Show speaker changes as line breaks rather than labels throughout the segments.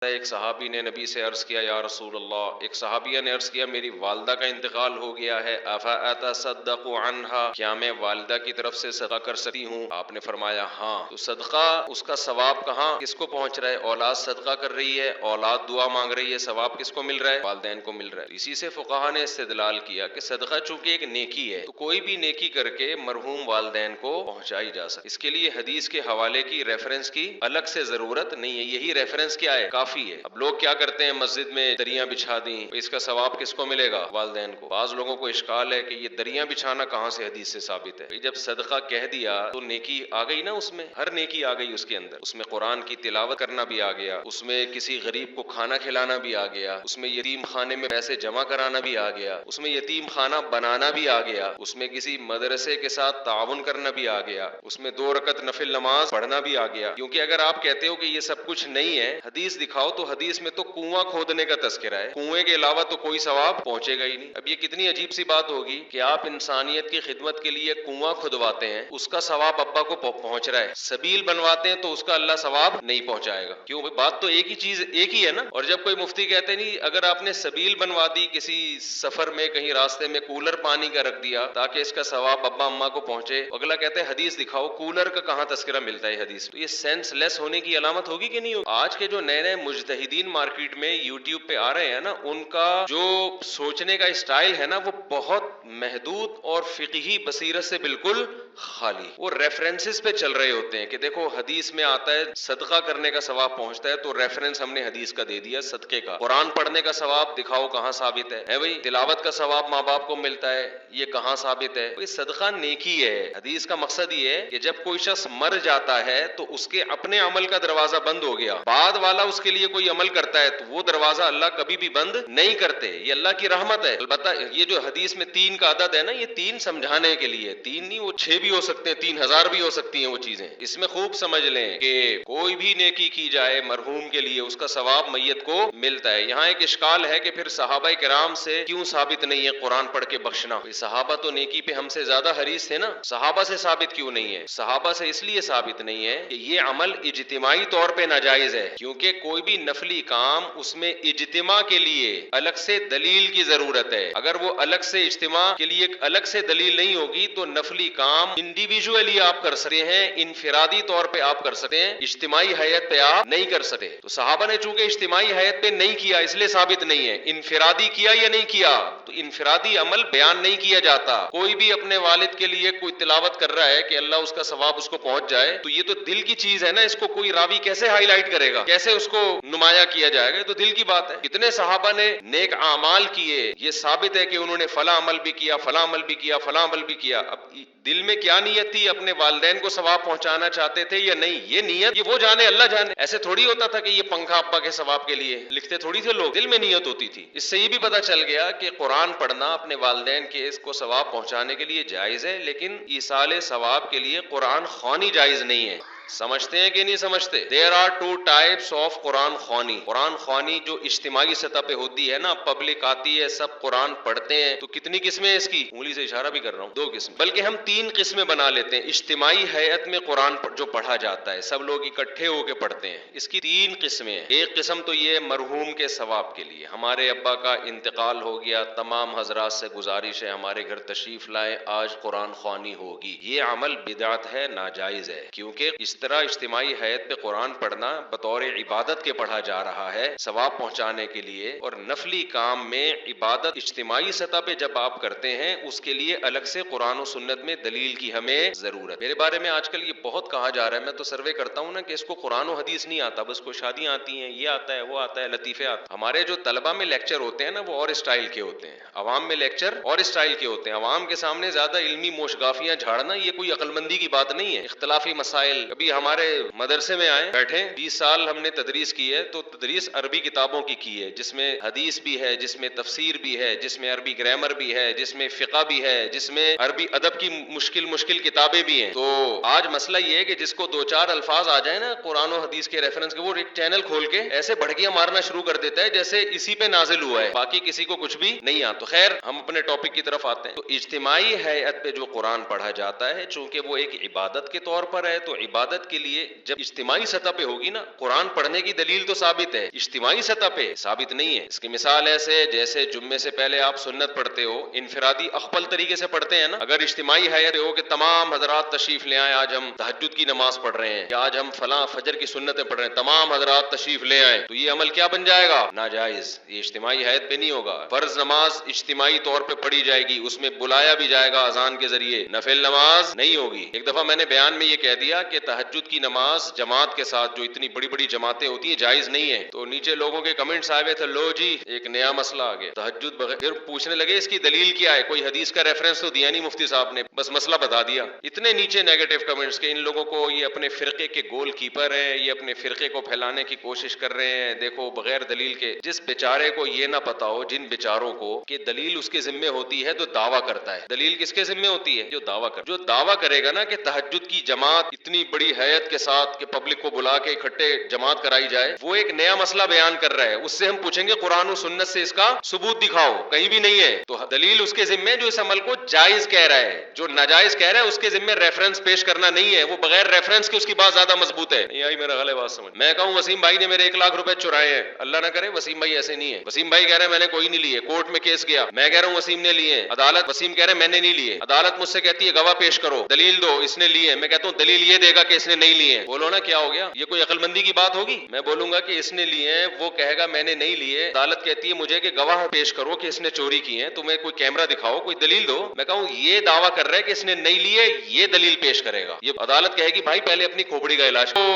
ایک صحابی نے نبی سے عرض کیا یا رسول اللہ، ایک صحابیہ نے عرض کیا میری والدہ کا انتقال ہو گیا ہے، افاتصدق عنہا، کیا میں والدہ کی طرف سے صدقہ کر سکتی ہوں؟ آپ نے فرمایا ہاں۔ تو صدقہ، اس کا ثواب کہاں کس کو پہنچ رہا ہے؟ اولاد صدقہ کر رہی ہے، اولاد دعا مانگ رہی ہے، ثواب کس کو مل رہا ہے؟ والدین کو مل رہا ہے۔ اسی سے فقہا نے استدلال کیا کہ صدقہ چونکہ ایک نیکی ہے تو کوئی بھی نیکی کر کے مرحوم والدین کو پہنچائی جا سکتی۔ اس کے لیے حدیث کے حوالے کی، ریفرنس کی الگ سے ضرورت نہیں ہے، یہی ریفرنس کیا ہے؟ کافی ہے۔ اب لوگ کیا کرتے ہیں، مسجد میں دریاں بچھا دیں، اس کا ثواب کس کو ملے گا؟ والدین کو۔ بعض لوگوں کو اشکال ہے کہ یہ دریاں بچھانا کہاں سے حدیث سے ثابت ہے؟ جب صدقہ کہہ دیا تو نیکی آ گئی نا، اس میں ہر نیکی آ گئی، اس کے اندر اس میں قرآن کی تلاوت کرنا بھی آ گیا، اس میں کسی غریب کو کھانا کھلانا بھی آ گیا، اس میں یتیم خانے میں پیسے جمع کرانا بھی آ گیا، اس میں یتیم خانہ بنانا بھی آ گیا، اس میں کسی مدرسے کے ساتھ تعاون کرنا بھی آ گیا، اس میں 2 رکعت نفل نماز پڑھنا بھی آ گیا۔ کیونکہ اگر آپ کہتے ہو کہ یہ سب کچھ نہیں ہے، حدیث دکھاؤ تو حدیث میں تو کنواں کھودنے کا تذکرہ ہے، کنویں کے علاوہ تو کوئی ثواب پہنچے گا ہی نہیں۔ اب یہ کتنی عجیب سی بات ہوگی کہ آپ انسانیت کی خدمت کے لیے کنواں کھدواتے ہیں، اس کا ثواب ابا کو پہنچ رہا ہے، سبیل بنواتے ہیں تو اس کا اللہ ثواب نہیں پہنچائے گا۔ کیوں؟ بات تو ایک ہی چیز ایک ہی ہے نا۔ اور جب کوئی مفتی کہتے نہیں اگر آپ نے سبیل بنوا دی، کسی سفر میں کہیں راستے میں کولر پانی کا رکھ دیا تاکہ اس کا ثواب ابا اما کو پہنچے، اگلا کہتے ہیں حدیث دکھاؤ، کولر کا کہاں تذکرہ ملتا ہے حدیث؟ تو یہ سینس لیس ہونے کی علامت ہوگی کہ نہیں ہوگی؟ آج کے جو نئے نئے مجتہدین مارکیٹ میں یوٹیوب پہ آ رہے ہیں نا، ان کا جو سوچنے کا اسٹائل ہے نا وہ بہت محدود اور فقہی بصیرت سے بالکل خالی، وہ ریفرنسز پہ چل رہے ہوتے ہیں کہ دیکھو حدیث میں آتا ہے صدقہ کرنے کا ثواب پہنچتا ہے تو ریفرنس ہم نے حدیث کا دے دیا صدقے کا، قرآن پڑھنے کا ثواب دکھاؤ کہاں ثابت ہے بھئی، تلاوت کا ثواب ماں باپ کو ملتا ہے یہ کہاں ثابت ہے؟ بھئی صدقہ نیکی ہے، حدیث کا مقصد یہ ہے کہ جب کوئی شخص مر جاتا ہے تو اس کے اپنے عمل کا دروازہ بند ہو گیا، بعد والا اس کے لیے کوئی عمل کرتا ہے تو وہ دروازہ اللہ کبھی بھی بند نہیں کرتے، یہ اللہ کی رحمت ہے۔ البتہ یہ جو حدیث میں 3 کا عدد ہے نا، یہ 3 سمجھانے کے لیے، 3 نہیں، وہ 6 بھی ہو سکتے ہیں، 3000 بھی ہو سکتی ہیں وہ چیزیں۔ اس میں خوب سمجھ لیں کہ کوئی بھی نیکی کی جائے مرحوم کے لیے اس کا ثواب میت کو ملتا ہے۔ یہاں ایک اشکال ہے کہ پھر صحابہ کرام سے کیوں ثابت نہیں ہے قرآن پڑھ کے بخشنا؟ صحابہ تو نیکی پہ ہم سے زیادہ حریص تھے نا، صحابہ سے ثابت کیوں نہیں ہے؟ صحابہ سے اس لیے ثابت نہیں ہے کہ یہ عمل اجتماعی طور پہ ناجائز ہے، کیونکہ کوئی بھی نفلی کام اس میں اجتماع کے لیے الگ سے دلیل کی ضرورت ہے۔ اگر وہ الگ سے اجتماع کے لیے الگ سے دلیل نہیں ہوگی تو نفلی کام انڈیویجولی آپ کر سکتے ہیں، انفرادی طور پہ آپ کر سکتے ہیں، اجتماعی حیت پہ آپ نہیں کر سکتے۔ تو صحابہ نے چونکہ اجتماعی حیت پہ نہیں کیا اس لیے ثابت نہیں ہے، انفرادی کیا یا نہیں کیا تو انفرادی عمل بیان نہیں کیا جاتا۔ کوئی بھی اپنے والد کے لیے کوئی تلاوت کر رہا ہے کہ اللہ اس کا ثواب اس کو پہنچ جائے تو یہ تو دل کی چیز ہے نا، اس کو کوئی راوی کیسے ہائی لائٹ کرے گا، کیسے اس کو نمایاں کیا جائے گا؟ تو دل کی بات ہے۔ کتنے صحابہ نے نیک اعمال کیے، یہ ثابت ہے کہ انہوں نے فلاں عمل بھی کیا، فلاں عمل بھی کیا، فلاں عمل بھی کیا۔ اب دل میں کیا نیت تھی، اپنے والدین کو ثواب پہنچانا چاہتے تھے یا نہیں، یہ نیت یہ وہ جانے، اللہ جانے۔ ایسے تھوڑی ہوتا تھا کہ یہ پنکھا ابا کے ثواب کے لیے لکھتے تھوڑی تھے لوگ، دل میں نیت ہوتی تھی۔ اس سے یہ بھی پتہ چل گیا کہ قرآن پڑھنا اپنے والدین کے اس کو ثواب پہنچانے کے لیے جائز ہے، لیکن ایصال ثواب کے لیے قرآن خوانی جائز نہیں ہے۔ سمجھتے ہیں کہ نہیں سمجھتے؟ There are 2 types of قرآن خوانی۔ قرآن خوانی جو اجتماعی سطح پہ ہوتی ہے نا، پبلک آتی ہے، سب قرآن پڑھتے ہیں، تو کتنی قسمیں ہیں اس کی؟ انگلی سے اشارہ بھی کر رہا ہوں، 2 قسم، بلکہ ہم 3 قسمیں بنا لیتے ہیں۔ اجتماعی ہیئت میں قرآن جو پڑھا جاتا ہے، سب لوگ اکٹھے ہو کے پڑھتے ہیں، اس کی 3 قسمیں ہیں۔ ایک قسم تو یہ مرحوم کے ثواب کے لیے، ہمارے ابا کا انتقال ہو گیا، تمام حضرات سے گزارش ہے ہمارے گھر تشریف لائیں، آج قرآن خوانی ہوگی۔ یہ عمل بدعت ہے، ناجائز ہے، کیونکہ اس طرح اجتماعی حیت پہ قرآن پڑھنا بطور عبادت کے پڑھا جا رہا ہے ثواب پہنچانے کے لیے، اور نفلی کام میں عبادت اجتماعی سطح پہ جب آپ کرتے ہیں اس کے لیے الگ سے قرآن و سنت میں دلیل کی ہمیں ضرورت۔ میرے بارے میں آج کل یہ بہت کہا جا رہا ہے، میں تو سروے کرتا ہوں نا کہ اس کو قرآن و حدیث نہیں آتا، بس کو شادیاں آتی ہیں، یہ آتا ہے، وہ آتا ہے، لطیفے آتے ہیں۔ ہمارے جو طلبہ میں لیکچر ہوتے ہیں نا وہ اور اسٹائل کے ہوتے ہیں، عوام میں لیکچر اور اسٹائل کے ہوتے ہیں۔ عوام کے سامنے زیادہ علمی موشگافیاں جھاڑنا یہ کوئی عقل مندی کی بات نہیں ہے۔ اختلافی مسائل، کبھی ہمارے مدرسے میں آئے بیٹھے، 20 سال ہم نے تدریس کی ہے، تو تدریس عربی کتابوں کی ہے، جس میں حدیث بھی ہے، جس میں تفسیر بھی ہے، جس میں عربی گرامر بھی ہے، جس میں فقہ بھی ہے، جس میں عربی ادب کی مشکل کتابیں بھی ہیں۔ تو آج مسئلہ یہ ہے کہ جس کو 2-4 الفاظ آ جائیں نا قرآن و حدیث کے ریفرنس کے، وہ ایک چینل کھول کے ایسے بھڑکیاں مارنا شروع کر دیتا ہے جیسے اسی پہ نازل ہوا ہے، باقی کسی کو کچھ بھی نہیں آتا۔ تو خیر ہم اپنے ٹاپک کی طرف آتے ہیں۔ تو اجتماعی ہیئت پہ جو قرآن پڑھا جاتا ہے، چونکہ وہ ایک عبادت کے طور پر ہے، تو عبادت عبادت کے لیے جب اجتماعی سطح پہ ہوگی نا، قرآن پڑھنے کی دلیل تو ثابت ہے، اجتماعی سطح پہ ثابت نہیں ہے۔ اس کی مثال ایسے جیسے جمعے سے پہلے آپ سنت پڑھتے ہو، انفرادی اخپل طریقے سے پڑھتے ہیں نا، اگر اجتماعی حیات ہو کہ تمام حضرات تشریف لے آئیں، آج ہم تہجد کی نماز پڑھ رہے ہیں یا آج ہم فلاں فجر کی سنتیں پڑھ رہے ہیں، تمام حضرات تشریف لے آئیں، تو یہ عمل کیا بن جائے گا؟ ناجائز، یہ اجتماعی حیات پہ نہیں ہوگا۔ فرض نماز اجتماعی طور پہ پڑھی جائے گی، اس میں بلایا بھی جائے گا اذان کے ذریعے، نفل نماز نہیں ہوگی۔ ایک دفعہ میں نے بیان میں یہ کہہ دیا کہ تہجد کی نماز جماعت کے ساتھ جو اتنی بڑی بڑی جماعتیں ہوتی ہیں جائز نہیں ہے، تو نیچے لوگوں کے کمنٹس آئے ہوئے تھے، لو جی ایک نیا مسئلہ آ گیا، تہجد بغیر، پھر پوچھنے لگے اس کی دلیل کیا ہے، کوئی حدیث کا ریفرنس تو دیا نہیں مفتی صاحب نے، بس مسئلہ بتا دیا۔ اتنے نیچے نیگیٹو کمنٹس کہ ان لوگوں کو یہ اپنے فرقے کے گول کیپر ہیں، یہ اپنے فرقے کو پھیلانے کی کوشش کر رہے ہیں، دیکھو بغیر دلیل کے۔ جس بیچارے کو یہ نہ پتا ہو، جن بیچاروں کو کہ دلیل اس کے ذمے ہوتی ہے تو دعویٰ کرتا ہے، دلیل کس کے ذمے ہوتی ہے؟ جو دعویٰ کرے گا نا کہ تہجد کی جماعت اتنی بڑی حیت کے ساتھ کہ پبلک کو بلا کے اکٹھے جماعت کرائی جائے، وہ ایک نیا مسئلہ بیان کر رہا ہے، اس سے ہم پوچھیں گے قرآن و سنت سے اس کا ثبوت دکھاؤ، کہیں بھی نہیں ہے، تو دلیل اس کے ذمے جو اس عمل کو جائز کہہ رہا ہے، جو ناجائز کہہ رہا ہے اس کے ذمے ریفرنس پیش کرنا نہیں ہے، وہ بغیر ریفرنس کے اس کی بات زیادہ مضبوط ہے۔ نہیں آئی میرا غلط بات سمجھ؟ میں کہوں وسیم بھائی نے میرے 1 لاکھ روپے چرائے ہیں، اللہ نہ کرے وسیم بھائی ایسے نہیں ہے، وسیم بھائی کہہ رہے ہیں میں نے کوئی نہیں لیے، کورٹ میں کیس گیا، میں کہہ رہا ہوں وسیم نے لیے، عدالت وسیم کہہ رہے ہیں میں نے نہیں لیے، عدالت مجھ سے کہتی ہے گواہ پیش کرو، دلیل دو، اس نے لیے، میں کہتا ہوں دلیل یہ دے گا کہ اس نے نہیں لیے، بولو نا کیا ہو گیا؟ یہ کوئی عقل مندی کی بات ہوگی؟ میں بولوں گا کہ اس نے لیے ہیں، وہ کہے گا میں نے نہیں لیے، عدالت کہتی ہے مجھے کہ گواہ پیش کرو کہ اس نے چوری کی ہے، تمہیں کوئی کیمرہ دکھاؤ، کوئی دلیل دو، میں کہوں یہ دعویٰ کر رہا ہے کہ اس نے نہیں لیے، یہ دلیل پیش کرے گا، یہ عدالت کہے گی بھائی پہلے اپنی کھوپڑی کا علاج تو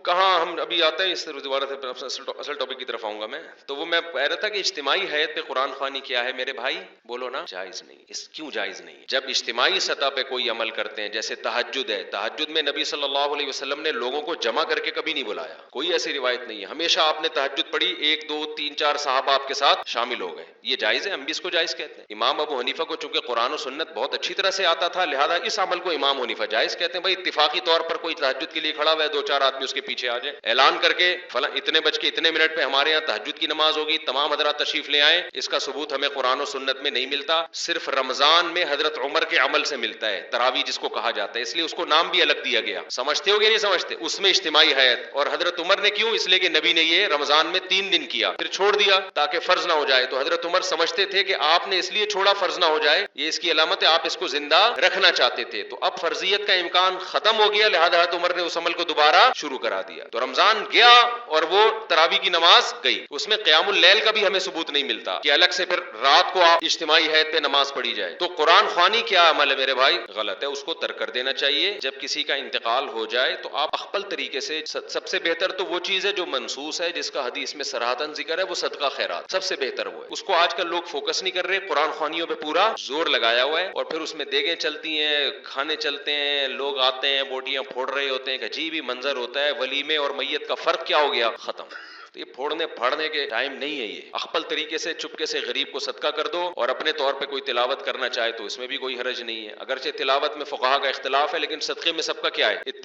کہاں ہم ابھی آتے ہیں، اس دوبارہ سے اصل ٹاپک کی طرف آؤں گا میں، تو وہ میں کہہ رہا تھا کہ اجتماعی حیات پہ قرآن خوانی کیا ہے میرے بھائی؟ بولو نا جائز نہیں۔ اس کیوں جائز نہیں؟ جب اجتماعی سطح پہ کوئی عمل کرتے ہیں، جیسے تہجد ہے، تہجد میں نبی صلی اللہ علیہ وسلم نے لوگوں کو جمع کر کے کبھی نہیں بلایا، کوئی ایسی روایت نہیں ہے، ہمیشہ آپ نے تہجد پڑھی، 1 2 3 4 صحابہ آپ کے ساتھ شامل ہو گئے، یہ جائز ہے، ہم بھی اس کو جائز کہتے ہیں۔ امام ابو حنیفہ کو چونکہ قرآن و سنت بہت اچھی طرح سے آتا تھا، لہذا اس عمل کو امام حنیفہ جائز کہتے ہیں۔ بھائی اتفاقی طور پر کوئی تہجد کے لیے کھڑا ہوا ہے، 2 4 آدمی اس کے پیچھے آ جائیں، اعلان کر کے فلاں اتنے بج کے اتنے منٹ پہ ہمارے یہاں تہجد کی نماز ہوگی، تمام حضرات تشریف لے آئیں، اس کا ثبوت ہمیں قرآن و سنت میں نہیں ملتا، صرف رمضان میں حضرت عمر کے عمل سے ملتا ہے، تراویح جس کو کہا جاتا ہے، اس لیے اس کو نام بھی الگ دیا گیا، سمجھتے ہو گے نہیں سمجھتے؟ اس میں اجتماعی حیات، اور حضرت عمر نے کیوں؟ اس لیے کہ نبی نے یہ رمضان میں 3 دن کیا پھر چھوڑ دیا تاکہ فرض نہ ہو جائے، تو حضرت عمر سمجھتے تھے کہ آپ نے اس لیے چھوڑا فرض نہ ہو جائے، یہ اس کی علامت ہے، آپ اس کو زندہ رکھنا چاہتے تھے، تو اب فرضیت کا امکان ختم ہو گیا، لہذا حضرت عمر نے اس عمل کو دوبارہ شروع کرا دیا، تو رمضان گیا اور وہ تراویح کی نماز گئی، اس میں قیام اللیل کا بھی ہمیں ثبوت نہیں ملتا کہ الگ سے پھر رات کو آپ اجتماعی حیات پہ نماز پڑھی جائے، تو قرآن خوانی کیا عمل ہے میرے بھائی؟ غلط ہے، اس کو ترک کر دینا چاہیے۔ جب کسی کا انتقال ہو جائے تو آپ اخپل طریقے سے، سب سے بہتر تو وہ چیز ہے جو منصوص ہے، جس کا حدیث میں صراحتاً ذکر ہے، وہ صدقہ خیرات، سب سے بہتر وہ ہے، اس کو آج کل لوگ فوکس نہیں کر رہے، قرآن خوانیوں پہ پورا زور لگایا ہوا ہے، اور پھر اس میں دیگیں چلتی ہیں، کھانے چلتے ہیں، لوگ آتے ہیں بوٹیاں پھوڑ رہے ہوتے ہیں، عجیب ہی منظر ہوتا ہے، ولیمے اور میت کا فرق کیا ہو گیا؟ ختم۔ تو یہ پھوڑنے پھاڑنے کے ٹائم نہیں ہے، یہ اخپل طریقے سے چپکے سے غریب کو صدقہ کر دو، اور اپنے طور پہ کوئی تلاوت کرنا چاہے تو اس میں بھی کوئی حرج نہیں ہے، اگرچہ تلاوت میں فقہا کا اختلاف ہے، لیکن صدقے میں سب کا کیا ہے؟ اتفاق۔